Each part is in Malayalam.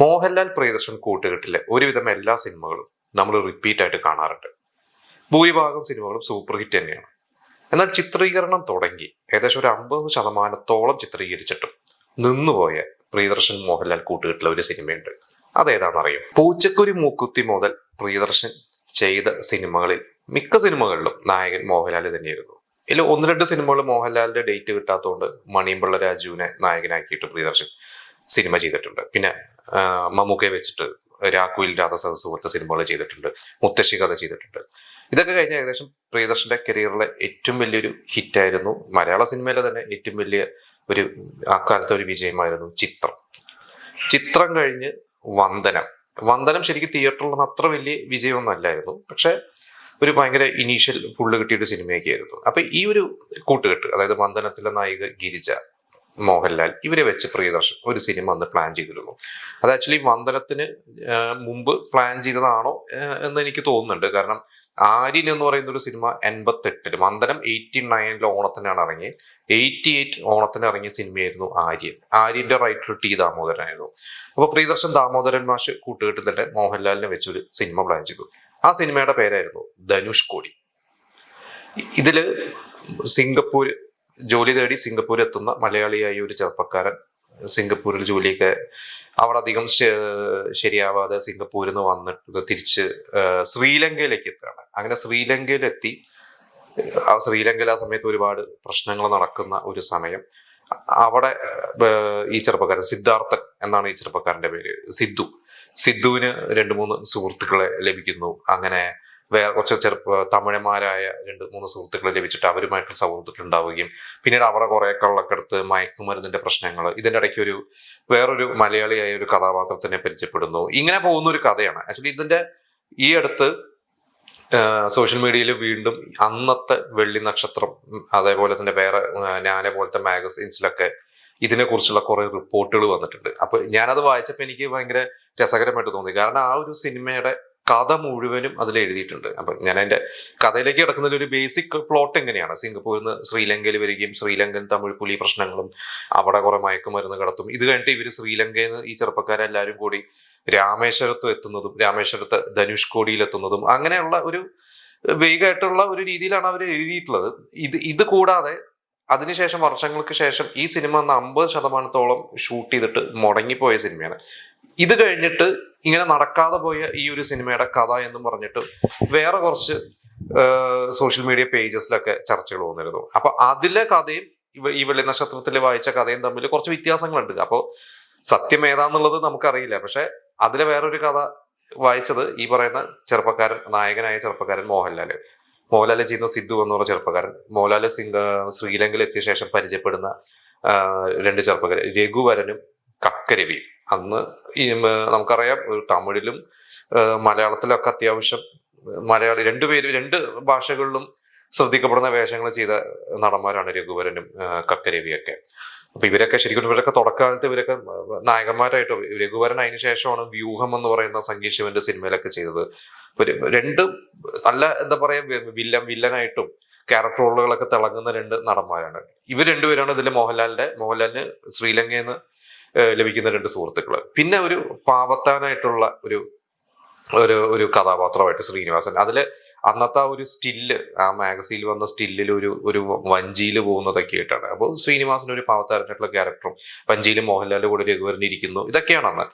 മോഹൻലാൽ പ്രിയദർശൻ കൂട്ടുകെട്ടിലെ ഒരുവിധം എല്ലാ സിനിമകളും നമ്മൾ റിപ്പീറ്റ് ആയിട്ട് കാണാറുണ്ട്. ഭൂരിഭാഗം സിനിമകളും സൂപ്പർ ഹിറ്റ് തന്നെയാണ്. എന്നാൽ ചിത്രീകരണം തുടങ്ങി ഏകദേശം ഒരു 50% ചിത്രീകരിച്ചിട്ടും നിന്നുപോയ പ്രിയദർശൻ മോഹൻലാൽ കൂട്ടുകെട്ടിലെ ഒരു സിനിമയുണ്ട്. അതേതാണെന്നറിയും? പൂച്ചക്കുരി മൂക്കുത്തി മുതൽ പ്രിയദർശൻ ചെയ്ത സിനിമകളിൽ മിക്ക സിനിമകളിലും നായകൻ മോഹൻലാൽ തന്നെയായിരുന്നു. ഇതിൽ 1-2 സിനിമകൾ മോഹൻലാലിന്റെ ഡേറ്റ് കിട്ടാത്തതുകൊണ്ട് മണിയമ്പിള്ള രാജുവിനെ നായകനാക്കിയിട്ട് പ്രിയദർശൻ സിനിമ ചെയ്തിട്ടുണ്ട്. പിന്നെ മമ്മൂക്കയെ വെച്ചിട്ട് രാഘുവിൽ രാധസദസ് പോലത്തെ സിനിമകൾ ചെയ്തിട്ടുണ്ട്, മുത്തശ്ശി കഥ ചെയ്തിട്ടുണ്ട്. ഇതൊക്കെ കഴിഞ്ഞ ഏകദേശം പ്രിയദർശന്റെ കരിയറിലെ ഏറ്റവും വലിയൊരു ഹിറ്റായിരുന്നു. മലയാള സിനിമയിലെ തന്നെ ഏറ്റവും വലിയ ഒരു അക്കാലത്തെ ഒരു വിജയമായിരുന്നു ചിത്രം കഴിഞ്ഞ് വന്ദനം ശരിക്കും തിയേറ്ററിലൊന്നും അത്ര വലിയ വിജയമൊന്നും അല്ലായിരുന്നു. പക്ഷെ ഒരു ഭയങ്കര ഇനീഷ്യൽ പുള്ള് കിട്ടിയൊരു സിനിമയൊക്കെ ആയിരുന്നു. അപ്പൊ ഈ ഒരു കൂട്ടുകെട്ട്, അതായത് വന്ദനത്തിലെ നായിക ഗിരിജ, മോഹൻലാൽ, ഇവരെ വെച്ച് പ്രിയദർശൻ ഒരു സിനിമ അന്ന് പ്ലാൻ ചെയ്തിരുന്നു. അത് ആക്ച്വലി വന്ദനത്തിന് മുമ്പ് പ്ലാൻ ചെയ്തതാണോ എന്ന് എനിക്ക് തോന്നുന്നുണ്ട്. കാരണം ആര്യൻ എന്ന് പറയുന്ന ഒരു സിനിമ 88-ല്, വന്ദനം 89-ലെ ഓണത്തിനാണ് ഇറങ്ങിയത്. 88 ഓണത്തിന് ഇറങ്ങിയ സിനിമയായിരുന്നു ആര്യന്റെ റൈറ്റർ ടി ദാമോദരനായിരുന്നു. അപ്പൊ പ്രിയദർശൻ ദാമോദരൻ മാഷ് കൂട്ടുകെട്ടിൽ തന്നെ മോഹൻലാലിനെ വെച്ചൊരു സിനിമ പ്ലാൻ ചെയ്തു. ആ സിനിമയുടെ പേരായിരുന്നു ധനുഷ്കോടി. ഇതില് ജോലി തേടി സിംഗപ്പൂർ എത്തുന്ന മലയാളിയായ ഒരു ചെറുപ്പക്കാരൻ സിംഗപ്പൂരിൽ ജോലിയൊക്കെ അവിടെ അധികം ശരിയാവാതെ സിംഗപ്പൂരിൽ നിന്ന് വന്നിട്ട് തിരിച്ച് ശ്രീലങ്കയിലേക്ക് എത്തുകയാണ്. അങ്ങനെ ശ്രീലങ്കയിലെത്തി ശ്രീലങ്കയിൽ ആ സമയത്ത് ഒരുപാട് പ്രശ്നങ്ങൾ നടക്കുന്ന ഒരു സമയം. അവിടെ ഈ ചെറുപ്പക്കാരൻ സിദ്ധാർത്ഥൻ എന്നാണ് ഈ ചെറുപ്പക്കാരന്റെ പേര്, സിദ്ധുവിന് 2-3 സുഹൃത്തുക്കളെ ലഭിക്കുന്നു. അങ്ങനെ വേറെ കുറച്ച് തമിഴന്മാരായ 2-3 സുഹൃത്തുക്കളെ ലഭിച്ചിട്ട് അവരുമായിട്ട് സൗഹൃദത്തിൽ ഉണ്ടാവുകയും പിന്നീട് അവിടെ കുറെ കള്ളക്കെടുത്ത്, മയക്കുമരുന്നിന്റെ പ്രശ്നങ്ങൾ, ഇതിന്റെ ഇടയ്ക്ക് വേറൊരു മലയാളിയായ ഒരു കഥാപാത്രത്തിനെ പരിചയപ്പെടുന്നു. ഇങ്ങനെ പോകുന്ന ഒരു കഥയാണ്. ആക്ച്വലി ഇതിന്റെ ഈ അടുത്ത് സോഷ്യൽ മീഡിയയിൽ വീണ്ടും അന്നത്തെ വെള്ളി നക്ഷത്രം, അതേപോലെ തന്നെ വേറെ ഞാനെ പോലത്തെ മാഗസൈൻസിലൊക്കെ ഇതിനെ കുറിച്ചുള്ള കുറെ റിപ്പോർട്ടുകൾ വന്നിട്ടുണ്ട്. അപ്പൊ ഞാനത് വായിച്ചപ്പോൾ എനിക്ക് ഭയങ്കര രസകരമായിട്ട് തോന്നി. കാരണം ആ ഒരു സിനിമയുടെ കഥ മുഴുവനും അതിൽ എഴുതിയിട്ടുണ്ട്. അപ്പൊ ഞാൻ അതിന്റെ കഥയിലേക്ക് കിടക്കുന്നതിൽ ഒരു ബേസിക് പ്ലോട്ട് എങ്ങനെയാണ്: സിംഗപ്പൂരിൽ നിന്ന് ശ്രീലങ്കയിൽ വരികയും ശ്രീലങ്കൻ തമിഴ് പുലി പ്രശ്നങ്ങളും, അവിടെ കുറെ മയക്കുമരുന്ന് കടത്തും. ഇത് കഴിഞ്ഞിട്ട് ഇവര് ശ്രീലങ്കയിൽ നിന്ന് ഈ ചെറുപ്പക്കാരെല്ലാവരും കൂടി രാമേശ്വരത്ത് ധനുഷ്കോടിയിൽ എത്തുന്നതും, അങ്ങനെയുള്ള ഒരു വേഗമായിട്ടുള്ള ഒരു രീതിയിലാണ് അവർ എഴുതിയിട്ടുള്ളത്. ഇത് കൂടാതെ അതിനുശേഷം വർഷങ്ങൾക്ക് ശേഷം ഈ സിനിമ 50% ഷൂട്ട് ചെയ്തിട്ട് മുടങ്ങിപ്പോയ സിനിമയാണ്. ഇത് കഴിഞ്ഞിട്ട് ഇങ്ങനെ നടക്കാതെ പോയ ഈ ഒരു സിനിമയുടെ കഥ എന്നും പറഞ്ഞിട്ട് വേറെ കുറച്ച് സോഷ്യൽ മീഡിയ പേജസിലൊക്കെ ചർച്ചകൾ വന്നിരുന്നു. അപ്പൊ അതിലെ കഥയും ഈ വെള്ളി നക്ഷത്രത്തിൽ വായിച്ച കഥയും തമ്മിൽ കുറച്ച് വ്യത്യാസങ്ങളുണ്ട്. അപ്പോൾ സത്യം ഏതാന്നുള്ളത് നമുക്കറിയില്ല. പക്ഷെ അതിലെ വേറൊരു കഥ വായിച്ചത് ഈ പറയുന്ന നായകനായ ചെറുപ്പക്കാരൻ മോഹൻലാല് ചെയ്യുന്ന സിദ്ധു എന്ന് പറഞ്ഞ ചെറുപ്പക്കാരൻ. മോഹൻലാല് ശ്രീലങ്കയിൽ എത്തിയ ശേഷം പരിചയപ്പെടുന്ന 2 ചെറുപ്പക്കാർ, രഘുവരനും കക്കരവിയും. അന്ന് നമുക്കറിയാം, തമിഴിലും മലയാളത്തിലൊക്കെ അത്യാവശ്യം രണ്ട് ഭാഷകളിലും ശ്രദ്ധിക്കപ്പെടുന്ന വേഷങ്ങൾ ചെയ്ത നടന്മാരാണ് രഘുവരനും കക്കരവിയൊക്കെ. അപ്പൊ ഇവരൊക്കെ തുടക്കകാലത്ത് നായകന്മാരായിട്ട്, രഘുവരൻ അതിന് ശേഷമാണ് വ്യൂഹം എന്ന് പറയുന്ന സംഗീത് ശിവന്റെ സിനിമയിലൊക്കെ ചെയ്തത്. 2 നല്ല എന്താ പറയാ വില്ലനായിട്ടും ക്യാരക്ടർ റോളുകളൊക്കെ തിളങ്ങുന്ന 2 നടന്മാരാണ്. ഇവർ 2 പേരാണ് ഇതിൽ മോഹൻലാലിന് ശ്രീലങ്കയിൽ നിന്ന് ലഭിക്കുന്ന 2 സുഹൃത്തുക്കള്. പിന്നെ ഒരു പാവത്താനായിട്ടുള്ള ഒരു കഥാപാത്രമായിട്ട് ശ്രീനിവാസൻ. അതില് അന്നത്തെ ആ ഒരു സ്റ്റില്ല്, ആ മാഗസീനിൽ വന്ന സ്റ്റില്ലിൽ ഒരു വഞ്ചിയിൽ പോകുന്നതൊക്കെ ആയിട്ടാണ്. അപ്പോൾ ശ്രീനിവാസൻ ഒരു പാവത്താനായിട്ടുള്ള ക്യാരക്ടറും, വഞ്ചിയിൽ മോഹൻലാലിന്റെ കൂടെ രഘുവരൻ ഇരിക്കുന്നു, ഇതൊക്കെയാണ് അന്ന്.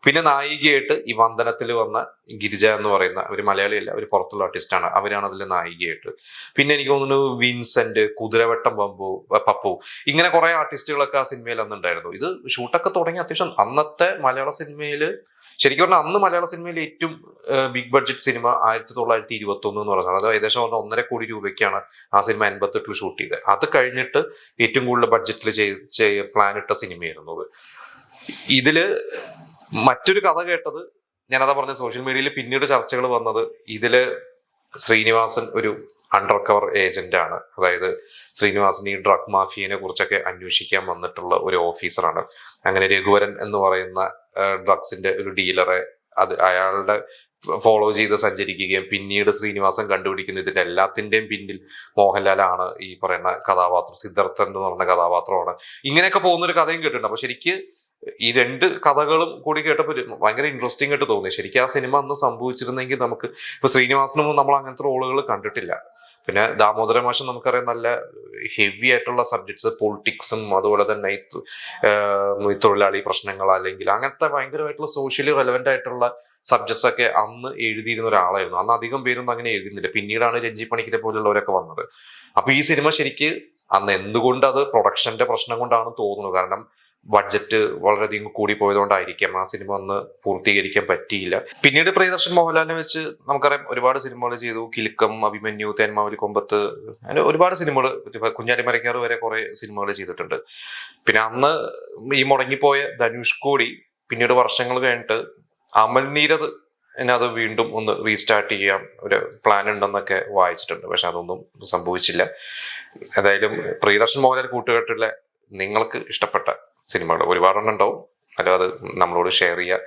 പിന്നെ നായികയായിട്ട് ഈ വന്ദനത്തിൽ വന്ന ഗിരിജ എന്ന് പറയുന്ന ഒരു മലയാളിയല്ല, ഒരു പുറത്തുള്ള ആർട്ടിസ്റ്റാണ്, അവരാണ് അതിൽ നായികയായിട്ട്. പിന്നെ എനിക്ക് തോന്നുന്നു വിൻസെന്റ്, കുതിരവട്ടം പപ്പു, ഇങ്ങനെ കുറെ ആർട്ടിസ്റ്റുകളൊക്കെ ആ സിനിമയിൽ അന്നുണ്ടായിരുന്നു. ഇത് ഷൂട്ടൊക്കെ തുടങ്ങി അത്യാവശ്യം അന്നത്തെ മലയാള സിനിമയിൽ, ശരിക്കും പറഞ്ഞാൽ അന്ന് മലയാള സിനിമയിൽ ഏറ്റവും ബിഗ് ബഡ്ജറ്റ് സിനിമ 1921 എന്ന് പറയുന്നത്. അത് ഏകദേശം 1.5 കോടി രൂപയ്ക്കാണ് ആ സിനിമ 88-ൽ ഷൂട്ട് ചെയ്തത്. അത് കഴിഞ്ഞിട്ട് ഏറ്റവും കൂടുതൽ ബഡ്ജറ്റിൽ പ്ലാൻ ഇട്ട സിനിമയായിരുന്നു അത്. ഇതില് മറ്റൊരു കഥ കേട്ടത്, ഞാനതാ പറഞ്ഞ സോഷ്യൽ മീഡിയയിൽ പിന്നീട് ചർച്ചകൾ വന്നത്, ഇതില് ശ്രീനിവാസൻ ഒരു അണ്ടർ കവർ ഏജന്റ് ആണ്. അതായത് ശ്രീനിവാസൻ ഈ ഡ്രഗ് മാഫിയനെ കുറിച്ചൊക്കെ അന്വേഷിക്കാൻ വന്നിട്ടുള്ള ഒരു ഓഫീസറാണ്. അങ്ങനെ രഘുവരൻ എന്ന് പറയുന്ന ഡ്രഗ്സിന്റെ ഒരു ഡീലറെ അയാളുടെ ഫോളോ ചെയ്ത് സഞ്ചരിക്കുകയും പിന്നീട് ശ്രീനിവാസൻ കണ്ടുപിടിക്കുന്ന ഇതിന്റെ എല്ലാത്തിന്റെയും പിന്നിൽ മോഹൻലാലാണ് ഈ പറയുന്ന കഥാപാത്രം, സിദ്ധാർത്ഥൻ എന്ന് പറയുന്ന കഥാപാത്രമാണ്. ഇങ്ങനെയൊക്കെ പോകുന്ന ഒരു കഥയും കേട്ടിട്ടുണ്ട്. അപ്പൊ ശരിക്ക് ഈ രണ്ട് കഥകളും കൂടി കേട്ടപ്പോൾ ഭയങ്കര ഇൻട്രസ്റ്റിംഗ് ആയിട്ട് തോന്നി. ശരിക്കും ആ സിനിമ അന്ന് സംഭവിച്ചിരുന്നെങ്കിൽ നമുക്ക് ഇപ്പൊ ശ്രീനിവാസനൊന്നും നമ്മൾ അങ്ങനത്തെ റോളുകൾ കണ്ടിട്ടില്ല. പിന്നെ ദാമോദര മാഷൻ നമുക്കറിയാം നല്ല ഹെവി ആയിട്ടുള്ള സബ്ജക്ട്സ്, പൊളിറ്റിക്സും അതുപോലെ തന്നെ ഈ തൊഴിലാളി പ്രശ്നങ്ങൾ അല്ലെങ്കിൽ അങ്ങനത്തെ ഭയങ്കരമായിട്ടുള്ള സോഷ്യലി റെലവെന്റ് ആയിട്ടുള്ള സബ്ജക്ട്സ് ഒക്കെ അന്ന് എഴുതിയിരുന്ന ഒരാളായിരുന്നു. അന്ന് അധികം പേരൊന്നും അങ്ങനെ എഴുതുന്നില്ല. പിന്നീടാണ് രഞ്ജി പണിക്കരെ പോലുള്ളവരൊക്കെ വന്നത്. അപ്പൊ ഈ സിനിമ ശരിക്ക് അന്ന് എന്തുകൊണ്ട് അത് പ്രൊഡക്ഷന്റെ പ്രശ്നം കൊണ്ടാണ് തോന്നുന്നു. കാരണം ബഡ്ജറ്റ് വളരെയധികം കൂടി പോയതുകൊണ്ടായിരിക്കാം ആ സിനിമ അന്ന് പൂർത്തീകരിക്കാൻ പറ്റിയില്ല. പിന്നീട് പ്രിയദർശൻ മോഹൻലാലിനെ വെച്ച് നമുക്കറിയാം ഒരുപാട് സിനിമകൾ ചെയ്തു. കിലുക്കം, അഭിമന്യു, തേന്മാവലി കൊമ്പത്ത്, അങ്ങനെ ഒരുപാട് സിനിമകൾ, കുഞ്ഞാലി മരക്കാർ വരെ കുറെ സിനിമകൾ ചെയ്തിട്ടുണ്ട്. പിന്നെ അന്ന് ഈ മുടങ്ങിപ്പോയ ധനുഷ്കോടി പിന്നീട് വർഷങ്ങൾ കഴിഞ്ഞിട്ട് അമൽ നീരദ് അത് വീണ്ടും ഒന്ന് റീസ്റ്റാർട്ട് ചെയ്യാൻ ഒരു പ്ലാൻ ഉണ്ടെന്നൊക്കെ വായിച്ചിട്ടുണ്ട്. പക്ഷെ അതൊന്നും സംഭവിച്ചില്ല. ഏതായാലും പ്രിയദർശൻ മോഹൻലാൽ കൂട്ടുകെട്ടിലെ നിങ്ങൾക്ക് ഇഷ്ടപ്പെട്ട സിനിമകൾ ഒരുപാടെണ്ണം ഉണ്ടാവും. അല്ല അത് നമ്മളോട് ഷെയർ ചെയ്യുക.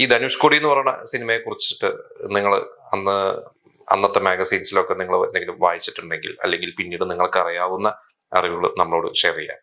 ഈ ധനുഷ്കോടി എന്ന് പറയുന്ന സിനിമയെ കുറിച്ചിട്ട് നിങ്ങൾ അന്നത്തെ മാഗസീൻസിലൊക്കെ നിങ്ങൾ എന്തെങ്കിലും വായിച്ചിട്ടുണ്ടെങ്കിൽ അല്ലെങ്കിൽ പിന്നീട് നിങ്ങൾക്ക് അറിയാവുന്ന അറിവുകൾ നമ്മളോട് ഷെയർ ചെയ്യാം.